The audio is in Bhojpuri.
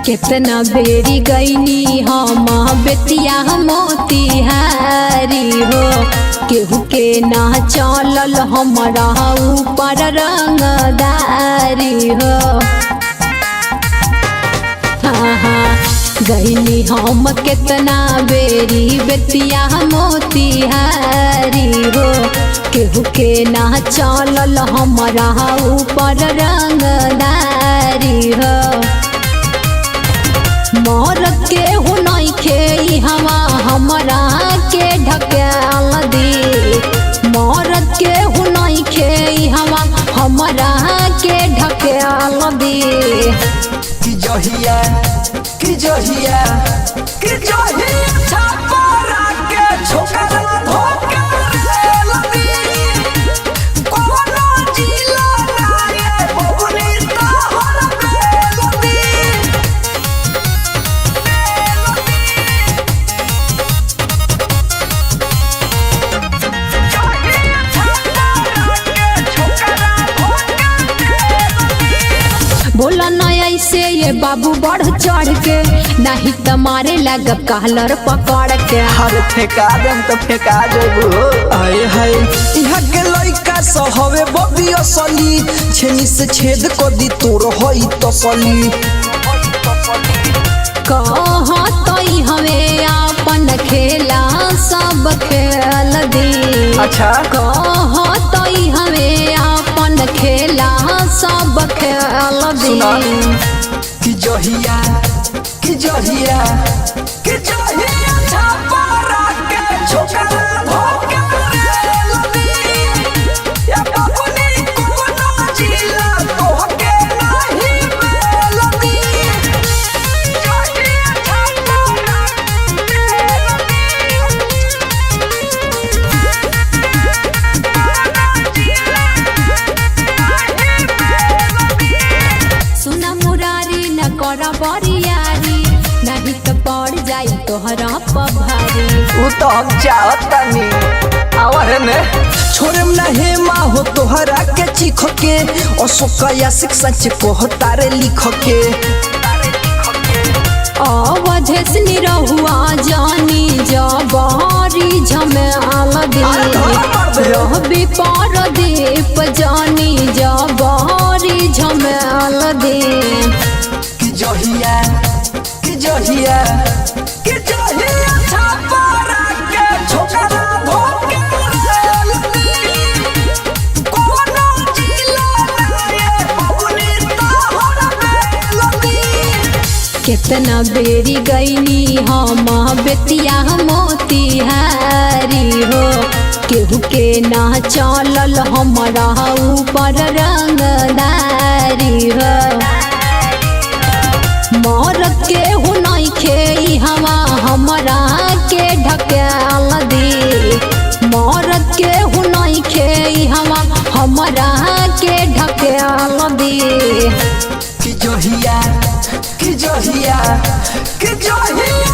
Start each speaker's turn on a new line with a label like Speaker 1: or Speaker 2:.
Speaker 1: कितना बेरी गईनी हम बेतिया मोतिहारी हो, केहू के ना चलल हमारा ऊपर रंगदारी हो। गईनी हम कितना बेरी बेतिया मोतिहारी हो, केहू के ना चलल हमारा ऊपर रंगदारी हो। मोर के हो नहीं खे हवा हमारा के ढकेल दी, मोर के हो नहीं खे हवा हमारा के ढकेल दी।
Speaker 2: कि जहिया कि जहिया कि जहिया छापरा के छोकरा धोके रेल दी, कोनो जिला नाये बबुनी तोहर बेल दी। जहिया छापरा के छोकरा धोके रेल दी।
Speaker 1: बोला ना ऐसे ये बाबू बढ़ चढ़ के, नहीं तुम्हारे लग कहलर पकड़ के।
Speaker 2: हर फेंका देम तो फेंका देबो। आए हाय इहा के लइका सहवे बबी असली, छेनी से छेद को दी तोर होई तसली।
Speaker 1: कहतई हमें अपन खेला सब खेल दी।
Speaker 2: अच्छा
Speaker 1: कहतई हमें अपन खेला सब खेल दी।
Speaker 2: कि जहिया कि जहिया कि जहिया छापरा के छोकरा धोके रेल दी, या बबुनी कोनो जिला तोहके नाही बेल दी। जहिया छापरा
Speaker 1: सुना मुरारी न करा बरियारी, नहीं तो पड़ जाई तोहरा पभारी।
Speaker 2: उ तो हम चाहतनी आवर ने छोड़म ना हे माँ हो तोहरा के चीख के, अशोकया शिक्षा से को तारे लिख के।
Speaker 1: अवधेशनी रहुआ जानी जबारी झमेल दी, रहबी पारदीप जानी जबारी झमेल दी।
Speaker 2: कि जहिया कि जहिया कि जहिया छापरा के छोकरा धोके रेल दी, कोनो जिला नाये बबुनी तोहर बेल दी।
Speaker 1: कितना बेरी गईनी हम बेतिया मोतिहारी हो, केहू के ना चलल हमारा ऊपर रंगदारी हो। मोर के हो नहीं खे हवा हमारा के ढकेल दी, मोर के हो नहीं खे हवा हमारा के ढकेल दी।
Speaker 2: कि जहिया कि जहिया कि जहिया